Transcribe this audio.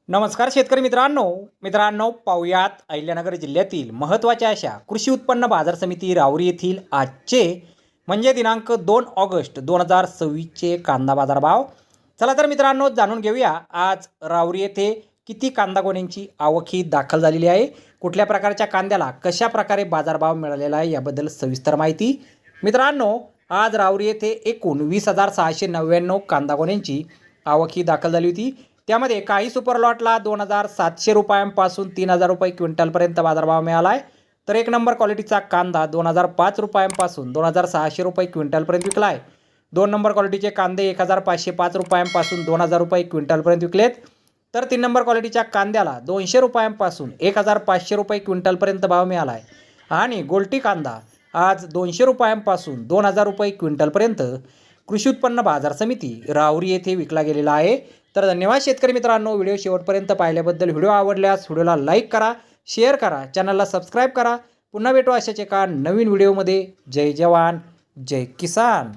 नमस्कार शेतकरी मित्रांनो पाहुयात अहिल्यानगर जिल्ह्यातील महत्त्वाच्या अशा कृषी उत्पन्न बाजार समिती राहुरी येथील आजचे म्हणजे दिनांक 2 ऑगस्ट 2026चे कांदा बाजार भाव। चला तर मित्रांनो जाणून घेऊया आज राहुरी येथे किती कांदा गोण्यांची आवक ही दाखल झालेली आहे, कुठल्या प्रकारच्या कांद्याला कशा प्रकारे बाजारभाव मिळालेला आहे याबद्दल सविस्तर माहिती। मित्रांनो आज राहुरी येथे एकूण 20,699 कांदा गोण्यांची आवक ही दाखल झाली होती। त्यामध्ये काही सुपर लॉटला 2,700 रुपयांपासून 3,000 रुपये क्विंटलपर्यंत बाजारभाव मिळाला आहे, तर एक नंबर क्वालिटीचा कांदा 2,005 रुपयांपासून 2,600 रुपये क्विंटलपर्यंत विकला आहे। दोन नंबर क्वालिटीचे कांदे 1,505 रुपयांपासून 2,000 रुपये क्विंटलपर्यंत विकलेत, तर तीन नंबर क्वालिटीच्या कांद्याला 200 रुपयांपासून 1,500 रुपये क्विंटलपर्यंत भाव मिळाला आहे। आणि गोल्टी कांदा आज 200 रुपयांपासून 2,000 रुपये क्विंटलपर्यंत कृषी उत्पन्न बाजार समिती राहुरी येथे विकला गेलेला आहे। तर धन्यवाद शेतकरी मित्रांनो, व्हिडिओ शेवटपर्यंत पाहिल्याबद्दल। व्हिडिओ आवडल्यास व्हिडिओला लाईक करा, शेअर करा, चॅनलला सबस्क्राईब करा। पुन्हा भेटू अशाच एका नवीन व्हिडिओमध्ये। जय जवान जय किसान।